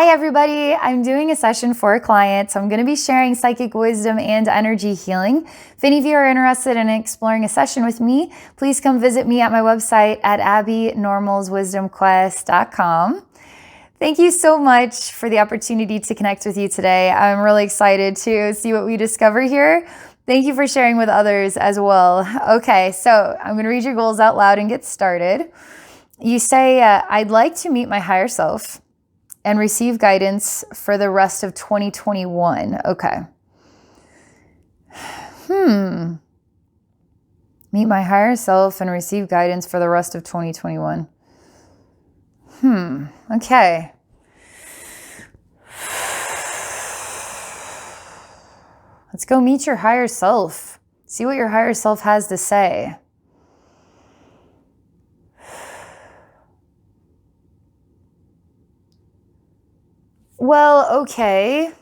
Hi everybody, I'm doing a session for a client, so I'm going to be sharing psychic wisdom and energy healing. If any of you are interested in exploring a session with me, please come visit me at my website at abbeynormalswisdomquest.com. Thank you so much for the opportunity to connect with you today. I'm really excited to see what we discover here. Thank you for sharing with others as well. Okay, so I'm going to read your goals out loud and get started. You say, I'd like to meet my higher self and receive guidance for the rest of 2021. Okay. Meet my higher self and receive guidance for the rest of 2021. Okay. Let's go meet your higher self. See what your higher self has to say. Well, okay.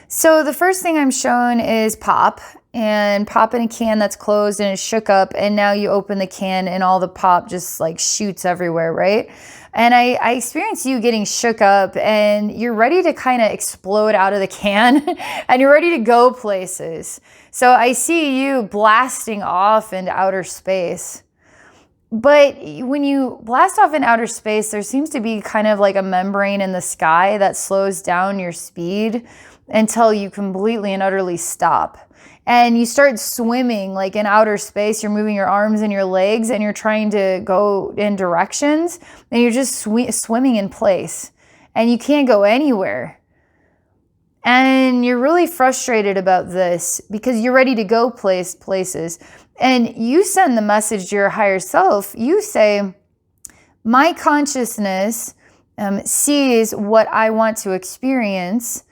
So the first thing I'm shown is pop, and pop in a can that's closed and is shook up, and now you open the can and all the pop just like shoots everywhere, right? And I experience you getting shook up and you're ready to kind of explode out of the can and you're ready to go places. So I see you blasting off into outer space. But when you blast off in outer space, there seems to be kind of like a membrane in the sky that slows down your speed until you completely and utterly stop. And you start swimming like in outer space. You're moving your arms and your legs and you're trying to go in directions and you're just swimming in place and you can't go anywhere. And you're really frustrated about this because you're ready to go places. And you send the message to your higher self. You say, my consciousness sees what I want to experience,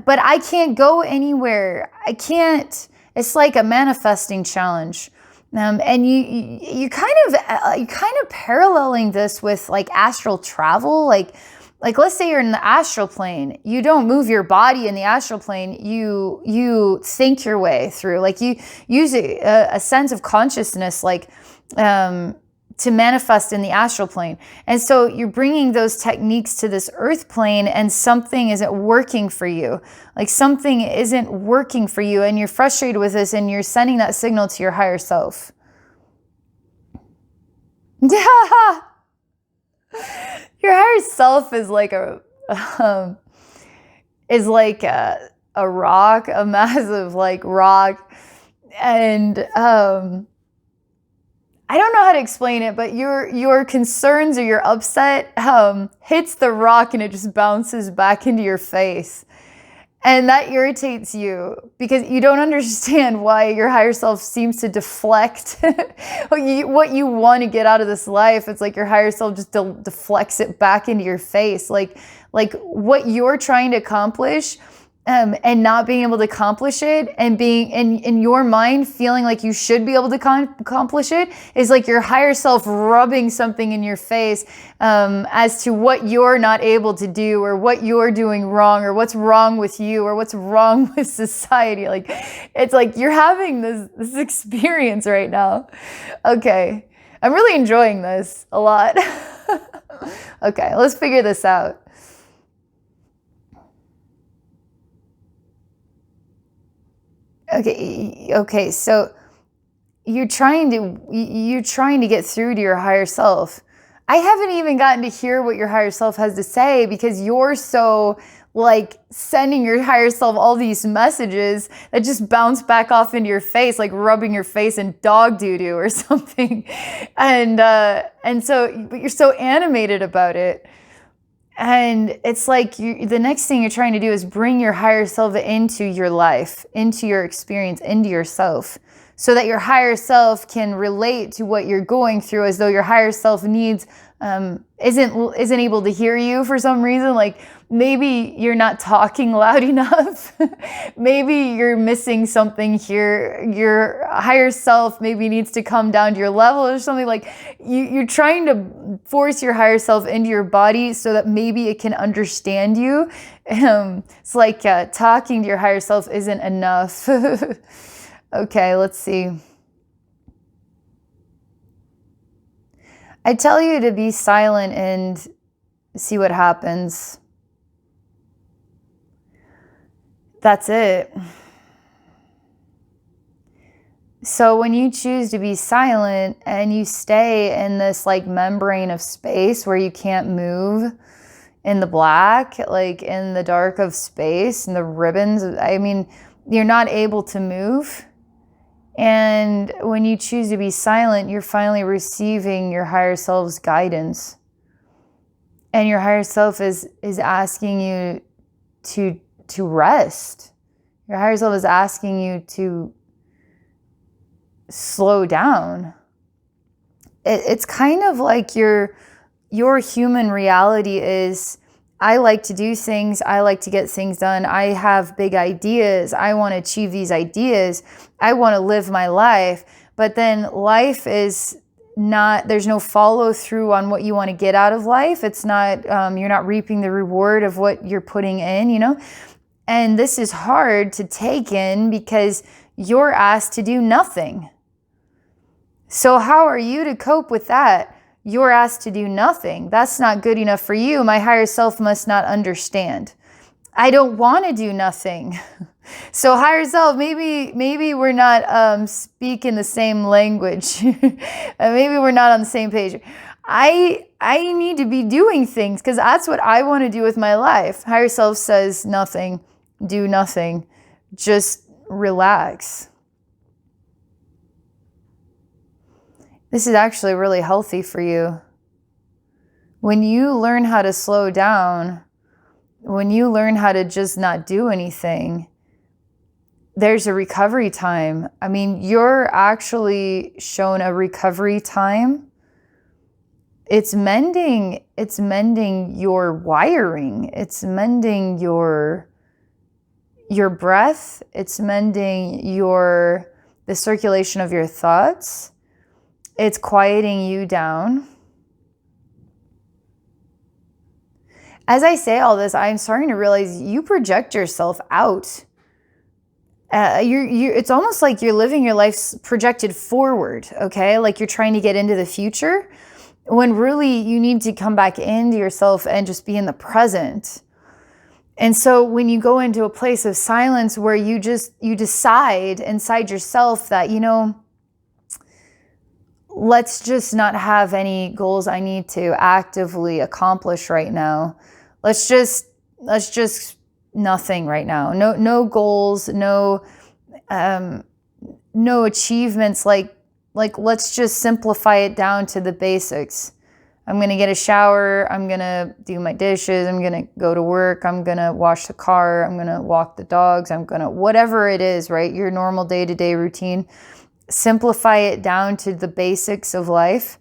but I can't go anywhere. I can't. It's like a manifesting challenge. And you kind of paralleling this with like astral travel, like let's say you're in the astral plane. You don't move your body in the astral plane. You think your way through. Like you use a sense of consciousness, like to manifest in the astral plane. And so you're bringing those techniques to this earth plane, and something isn't working for you. Like something isn't working for you, and you're frustrated with this, and you're sending that signal to your higher self. Yeah. Your higher self is like a rock, a massive like rock, and I don't know how to explain it, but your concerns or your upset hits the rock and it just bounces back into your face. And that irritates you because you don't understand why your higher self seems to deflect what you want to get out of this life. It's like your higher self just deflects it back into your face. Like what you're trying to accomplish and not being able to accomplish it, and being in your mind feeling like you should be able to accomplish it, is like your higher self rubbing something in your face as to what you're not able to do, or what you're doing wrong, or what's wrong with you, or what's wrong with society. Like it's like you're having this experience right now. Okay, I'm really enjoying this a lot. Okay, let's figure this out. Okay, so you're trying to get through to your higher self. I haven't even gotten to hear what your higher self has to say because you're so like sending your higher self all these messages that just bounce back off into your face, like rubbing your face in dog doo-doo or something. And so but you're so animated about it. And it's like the next thing you're trying to do is bring your higher self into your life, into your experience, into yourself, so that your higher self can relate to what you're going through, as though your higher self needs isn't able to hear you for some reason. Like maybe you're not talking loud enough. Maybe you're missing something here. Your higher self maybe needs to come down to your level or something. Like you're trying to force your higher self into your body so that maybe it can understand you. It's like talking to your higher self isn't enough. Okay, let's see. I tell you to be silent and See what happens. That's it. So when you choose to be silent and you stay in this like membrane of space where you can't move in the black, like in the dark of space and the ribbons, I mean, you're not able to move. And when you choose to be silent, you're finally receiving your higher self's guidance. And your higher self is asking you to rest. Your higher self is asking you to slow down. It's kind of like your human reality is, I like to do things, I like to get things done, I have big ideas, I want to achieve these ideas, I want to live my life, but then life is not, there's no follow through on what you want to get out of life. It's not, you're not reaping the reward of what you're putting in, you know? And this is hard to take in because you're asked to do nothing. So how are you to cope with that? You're asked to do nothing. That's not good enough for you. My higher self must not understand. I don't want to do nothing. So higher self, maybe we're not speaking the same language. Maybe we're not on the same page. I need to be doing things because that's what I want to do with my life. Higher self says nothing, do nothing, just relax. This is actually really healthy for you. When you learn how to slow down, when you learn how to just not do anything, there's a recovery time. I mean, you're actually shown a recovery time. It's mending your wiring. It's mending your breath. It's mending the circulation of your thoughts. It's quieting you down. As I say all this, I'm starting to realize you project yourself out. It's almost like you're living your life projected forward, okay? Like you're trying to get into the future, when really you need to come back into yourself and just be in the present. And so when you go into a place of silence where you decide inside yourself that, you know, let's just not have any goals I need to actively accomplish right now. Let's just nothing right now. No goals, no achievements. Like let's just simplify it down to the basics. I'm going to get a shower. I'm going to do my dishes. I'm going to go to work. I'm going to wash the car. I'm going to walk the dogs. I'm going to, whatever it is, right? Your normal day-to-day routine. Simplify it down to the basics of life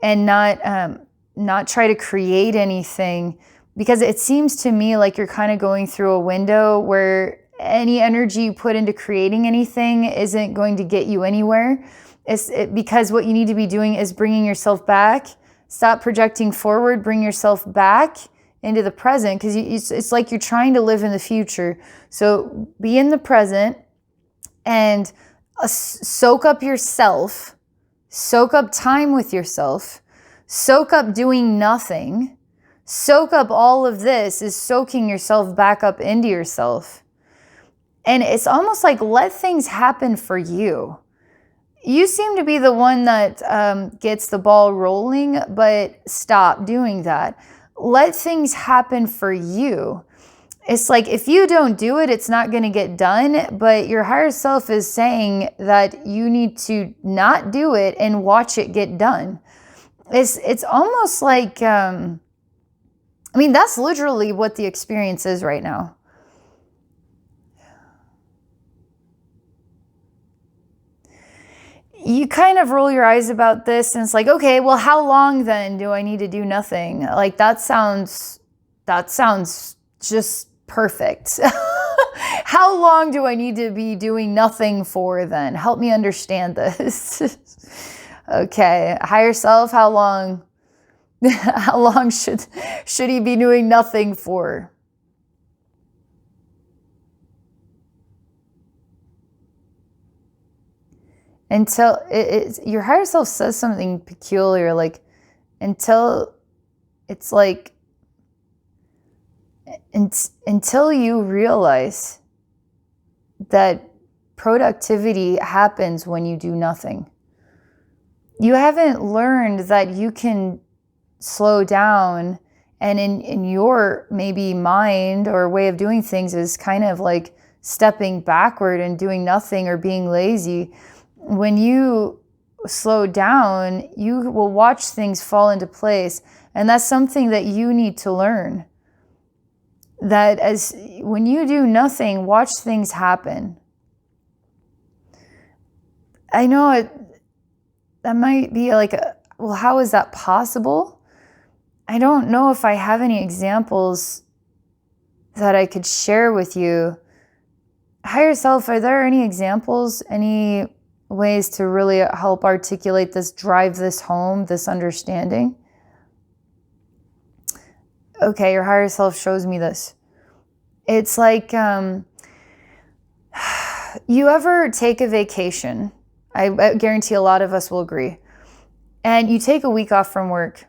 and not try to create anything, because it seems to me like you're kind of going through a window where any energy you put into creating anything isn't going to get you anywhere. Because what you need to be doing is bringing yourself back. Stop projecting forward, bring yourself back into the present, because it's like you're trying to live in the future. So be in the present and soak up yourself, soak up time with yourself, soak up doing nothing, soak up all of this is soaking yourself back up into yourself. And it's almost like let things happen for you. You seem to be the one that gets the ball rolling, but stop doing that. Let things happen for you. It's like if you don't do it, it's not going to get done, but your higher self is saying that you need to not do it and watch it get done. It's almost like, I mean, that's literally what the experience is right now. You kind of roll your eyes about this and it's like, okay, well, how long then do I need to do nothing? Like that sounds just perfect. How long do I need to be doing nothing for then? Help me understand this. Okay, higher self, how long should he be doing nothing for? Until your higher self says something peculiar, like until it's like until you realize that productivity happens when you do nothing. You haven't learned that you can slow down, and in your maybe mind or way of doing things is kind of like stepping backward and doing nothing or being lazy. When you slow down, you will watch things fall into place. And that's something that you need to learn. That when you do nothing, watch things happen. I know that might be like, well, how is that possible? I don't know if I have any examples that I could share with you. Higher self, are there any examples, any ways to really help articulate this, drive this home, this understanding? Okay, your higher self shows me this. It's like, you ever take a vacation? I guarantee a lot of us will agree. And you take a week off from work.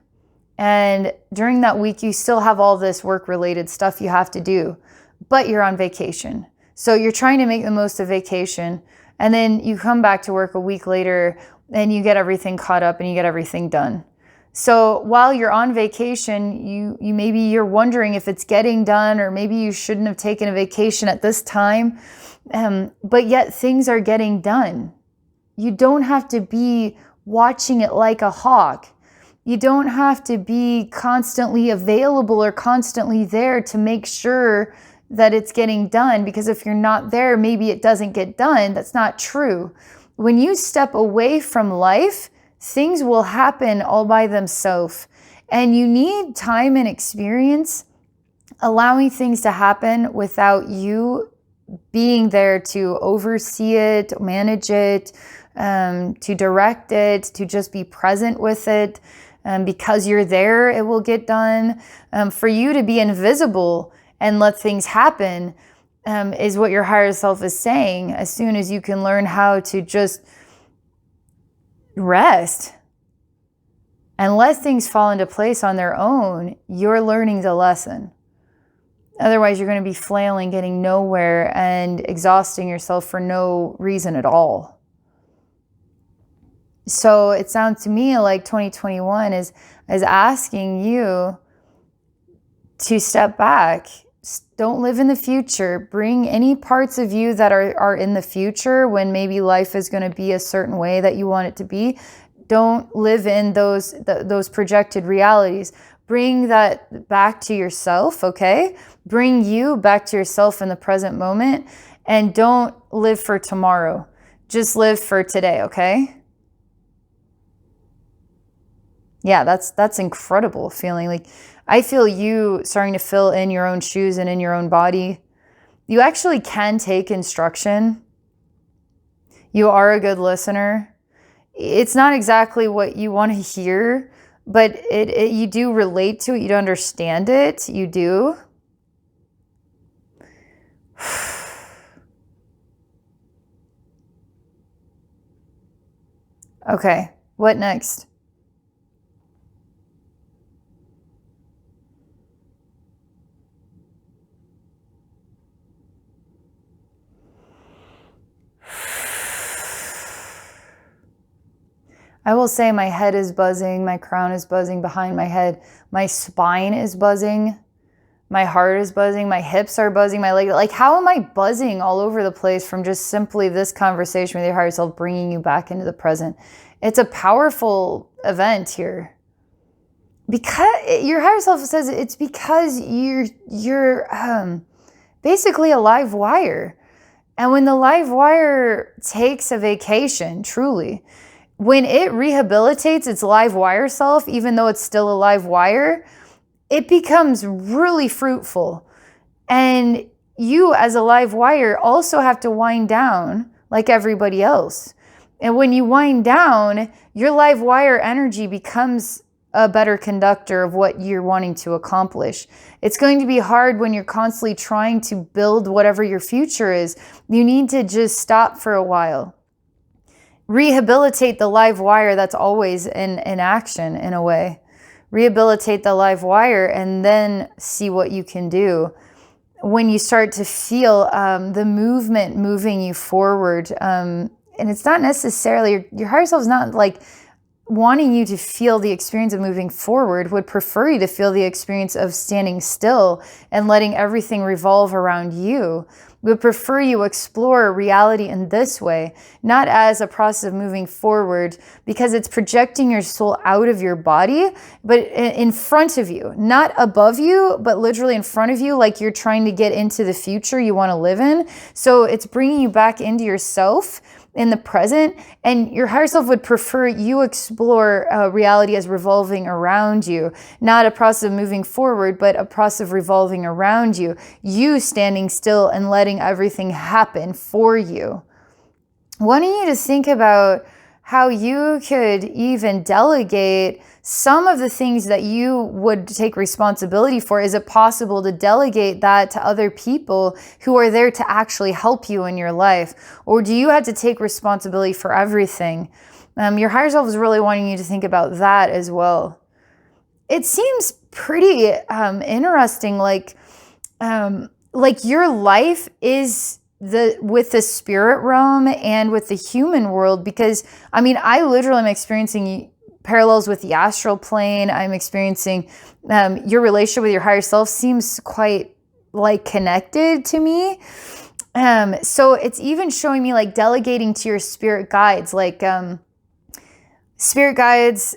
And during that week, you still have all this work-related stuff you have to do, but you're on vacation. So you're trying to make the most of vacation. And then you come back to work a week later and you get everything caught up and you get everything done. So while you're on vacation, you maybe you're wondering if it's getting done, or maybe you shouldn't have taken a vacation at this time. But yet things are getting done. You don't have to be watching it like a hawk. You don't have to be constantly available or constantly there to make sure that it's getting done, because if you're not there, maybe it doesn't get done. That's not true. When you step away from life, things will happen all by themselves. And you need time and experience allowing things to happen without you being there to oversee it, manage it, to direct it, to just be present with it. Because you're there, it will get done. For you to be invisible and let things happen is what your higher self is saying. As soon as you can learn how to just rest and let things fall into place on their own, you're learning the lesson. Otherwise, you're going to be flailing, getting nowhere, and exhausting yourself for no reason at all. So it sounds to me like 2021 is asking you to step back. Don't live in the future. Bring any parts of you that are in the future when maybe life is going to be a certain way that you want it to be. Don't live in those projected realities. Bring that back to yourself, okay? Bring you back to yourself in the present moment, and don't live for tomorrow. Just live for today, okay? Yeah, that's incredible feeling. Like, I feel you starting to fill in your own shoes and in your own body. You actually can take instruction. You are a good listener. It's not exactly what you want to hear, but you do relate to it. You do understand it. You do. Okay, what next? I will say my head is buzzing, my crown is buzzing behind my head, my spine is buzzing, my heart is buzzing, my hips are buzzing, my leg. Like, how am I buzzing all over the place from just simply this conversation with your higher self bringing you back into the present? It's a powerful event here. Because your higher self says it's because you're basically a live wire. And when the live wire takes a vacation, truly, when it rehabilitates its live wire self, even though it's still a live wire, it becomes really fruitful. And you as a live wire also have to wind down like everybody else. And when you wind down, your live wire energy becomes a better conductor of what you're wanting to accomplish. It's going to be hard when you're constantly trying to build whatever your future is. You need to just stop for a while. Rehabilitate the live wire that's always in action in a way. rehabilitate the live wire, and then see what you can do. When you start to feel the movement moving you forward, and it's not necessarily, your higher self is not like wanting you to feel the experience of moving forward, would prefer you to feel the experience of standing still and letting everything revolve around you. Would prefer you explore reality in this way, not as a process of moving forward, because it's projecting your soul out of your body, but in front of you, not above you, but literally in front of you, like you're trying to get into the future you want to live in. So it's bringing you back into yourself in the present, and your higher self would prefer you explore reality as revolving around you, not a process of moving forward, but a process of revolving around you, you standing still and letting everything happen for you. Wanting you to think about how you could even delegate some of the things that you would take responsibility for. Is it possible to delegate that to other people who are there to actually help you in your life? Or do you have to take responsibility for everything? Your higher self is really wanting you to think about that as well. It seems pretty interesting, like your life is with the spirit realm and with the human world, because I mean, I literally am experiencing parallels with the astral plane. I'm experiencing your relationship with your higher self seems quite like connected to me. So it's even showing me like delegating to your spirit guides, like spirit guides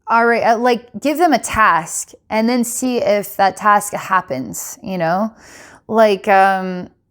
are like, give them a task and then see if that task happens, you know, like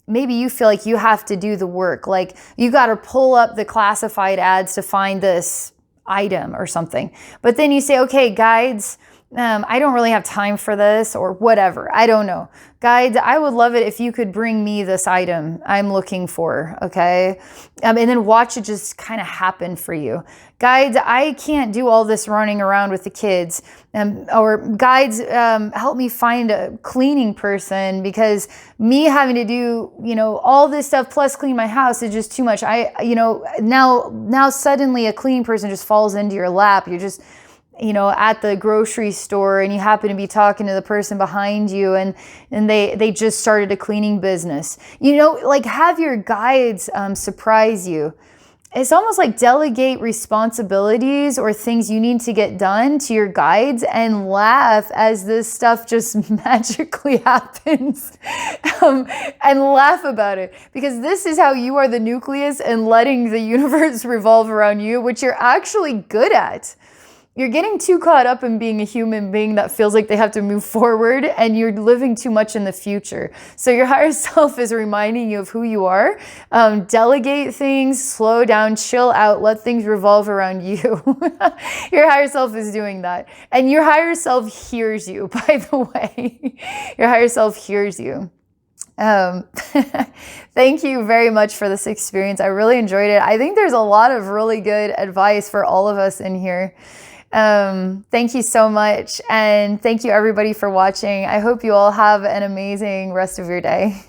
maybe you feel like you have to do the work, like you got to pull up the classified ads to find this item or something. But then you say, okay, guides, I don't really have time for this, or whatever. I don't know. Guides, I would love it if you could bring me this item I'm looking for, okay? And then watch it just kind of happen for you. Guides, I can't do all this running around with the kids. Or guides, help me find a cleaning person, because me having to do, you know, all this stuff plus clean my house is just too much. Now suddenly a cleaning person just falls into your lap. You're just, you know, at the grocery store and you happen to be talking to the person behind you, and they just started a cleaning business. You know, like have your guides surprise you. It's almost like delegate responsibilities or things you need to get done to your guides and laugh as this stuff just magically happens. And laugh about it, because this is how you are the nucleus and letting the universe revolve around you, which you're actually good at. You're getting too caught up in being a human being that feels like they have to move forward, and you're living too much in the future. So your higher self is reminding you of who you are. Delegate things, slow down, chill out, let things revolve around you. Your higher self is doing that. And your higher self hears you, by the way. Your higher self hears you. Thank you very much for this experience. I really enjoyed it. I think there's a lot of really good advice for all of us in here. Thank you so much. And thank you everybody for watching. I hope you all have an amazing rest of your day.